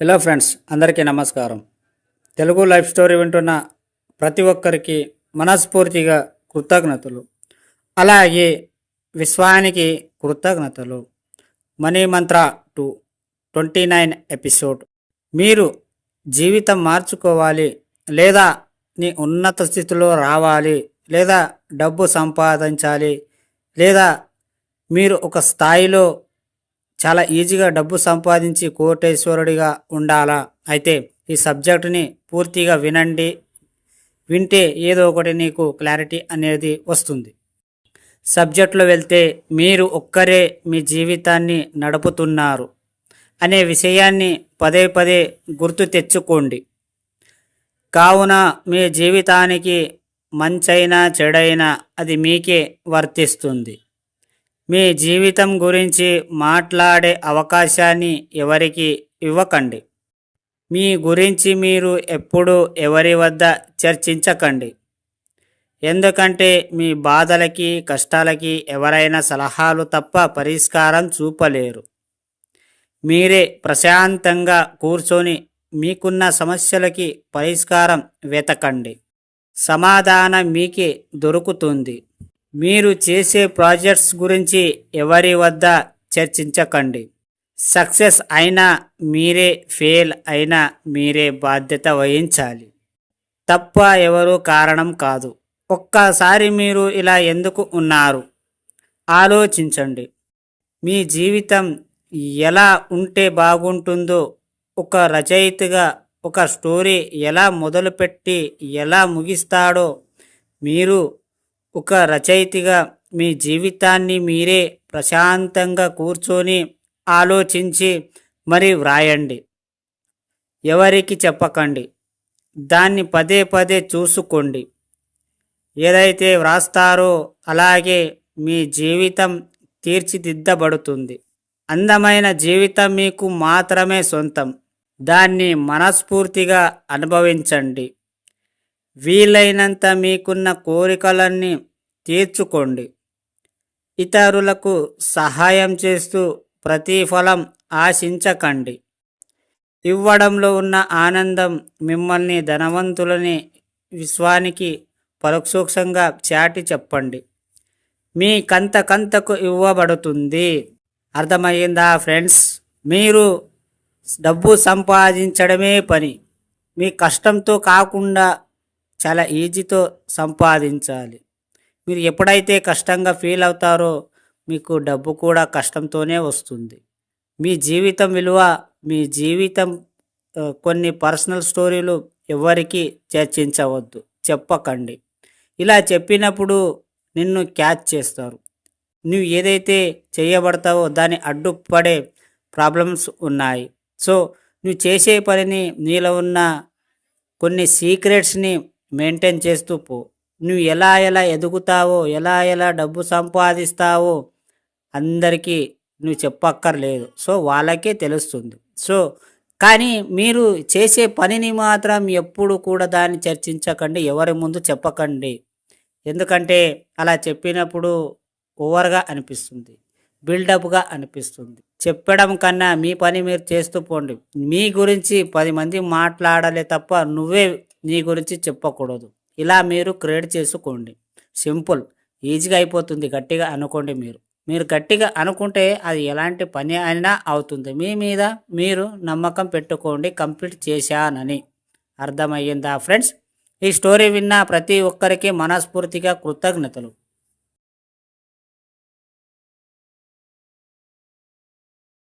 Hello friends, అందరికీ నమస్కారం. Telugu life story వింటున్న ప్రతి ఒక్కరికి మనస్ఫూర్తిగా కృతజ్ఞతలు. అలాగే విశ్వానికి కృతజ్ఞతలు. మనీ మంత్ర 29 ఎపిసోడ్. మీరు జీవితం మార్చుకోవాలి, లేదా నీ ఉన్నత స్థితిలో రావాలి, లేదా డబ్బు సంపాదించాలి, లేదా మీరు ఒక స్థాయిలో చాలా ఈజీగా డబ్బు సంపాదించి కోటేశ్వరుడిగా ఉండాలా? అయితే ఈ సబ్జెక్టుని పూర్తిగా వినండి. వింటే ఏదో ఒకటి నీకు క్లారిటీ అనేది వస్తుంది. సబ్జెక్టులో వెళ్తే, మీరు ఒక్కరే మీ జీవితాన్ని నడుపుతున్నారు అనే విషయాన్ని పదే పదే గుర్తు తెచ్చుకోండి. కావున మీ జీవితానికి మంచైనా చెడైనా అది మీకే వర్తిస్తుంది. మీ జీవితం గురించి మాట్లాడే అవకాశాన్ని ఎవరికి ఇవ్వకండి. మీ గురించి మీరు ఎప్పుడూ ఎవరి వద్ద చర్చించకండి. ఎందుకంటే మీ బాధలకి, కష్టాలకి ఎవరైనా సలహాలు తప్ప పరిష్కారం చూపలేరు. మీరే ప్రశాంతంగా కూర్చొని మీకున్న సమస్యలకి పరిష్కారం వెతకండి. సమాధానం మీకే దొరుకుతుంది. మీరు చేసే ప్రాజెక్ట్స్ గురించి ఎవరి వద్ద చర్చించకండి. సక్సెస్ అయినా మీరే, ఫెయిల్ అయినా మీరే బాధ్యత వహించాలి తప్ప ఎవరు కారణం కాదు. ఒక్కసారి మీరు ఇలా ఎందుకు ఉన్నారు ఆలోచించండి. మీ జీవితం ఎలా ఉంటే బాగుంటుందో, ఒక రచయితగా ఒక స్టోరీ ఎలా మొదలుపెట్టి ఎలా ముగిస్తాడో, మీరు ఒక రచయితగా మీ జీవితాన్ని మీరే ప్రశాంతంగా కూర్చొని ఆలోచించి మరి వ్రాయండి. ఎవరికి చెప్పకండి. దాన్ని పదే పదే చూసుకోండి. ఏదైతే వ్రాస్తారో అలాగే మీ జీవితం తీర్చిదిద్దబడుతుంది. అందమైన జీవితం మీకు మాత్రమే సొంతం. దాన్ని మనస్ఫూర్తిగా అనుభవించండి. వీలైనంత మీకున్న కోరికలన్నీ తీర్చుకోండి. ఇతరులకు సహాయం చేస్తూ ప్రతిఫలం ఆశించకండి. ఇవ్వడంలో ఉన్న ఆనందం మిమ్మల్ని ధనవంతులని విశ్వానికి పరోక్షంగా చాటి చెప్పండి. మీ కంతకు ఇవ్వబడుతుంది. అర్థమయ్యిందా ఫ్రెండ్స్? మీరు డబ్బు సంపాదించడమే పని. మీ కష్టంతో కాకుండా చాలా ఈజీతో సంపాదించాలి. మీరు ఎప్పుడైతే కష్టంగా ఫీల్ అవుతారో మీకు డబ్బు కూడా కష్టంతోనే వస్తుంది. మీ జీవితం విలువ, మీ జీవితం కొన్ని పర్సనల్ స్టోరీలు ఎవరికి చర్చించవద్దు, చెప్పకండి. ఇలా చెప్పినప్పుడు నిన్ను క్యాచ్ చేస్తారు. నువ్వు ఏదైతే చేయబడతావో దాన్ని అడ్డుపడే ప్రాబ్లమ్స్ ఉన్నాయి. సో నువ్వు చేసే పనిని, నీలో ఉన్న కొన్ని సీక్రెట్స్ని మెయింటైన్ చేస్తూ పో. నువ్వు ఎలా ఎదుగుతావో, ఎలా డబ్బు సంపాదిస్తావో అందరికీ నువ్వు చెప్పక్కర్లేదు. సో వాళ్ళకే తెలుస్తుంది. సో కానీ మీరు చేసే పనిని మాత్రం ఎప్పుడు కూడా దాన్ని చర్చించకండి, ఎవరి ముందు చెప్పకండి. ఎందుకంటే అలా చెప్పినప్పుడు ఓవర్గా అనిపిస్తుంది, బిల్డప్గా అనిపిస్తుంది. చెప్పడం కన్నా మీ పని మీరు చేస్తూ పోండి. మీ గురించి 10 మంది మాట్లాడాలి తప్ప నువ్వే నీ గురించి చెప్పకూడదు. ఇలా మీరు క్రియేట్ చేసుకోండి. సింపుల్, ఈజీగా అయిపోతుంది. గట్టిగా అనుకోండి. మీరు గట్టిగా అనుకుంటే అది ఎలాంటి పని అయినా అవుతుంది. మీ మీద మీరు నమ్మకం పెట్టుకోండి, కంప్లీట్ చేశానని. అర్థమయ్యిందా ఫ్రెండ్స్? ఈ స్టోరీ విన్న ప్రతి ఒక్కరికి మనస్ఫూర్తిగా కృతజ్ఞతలు.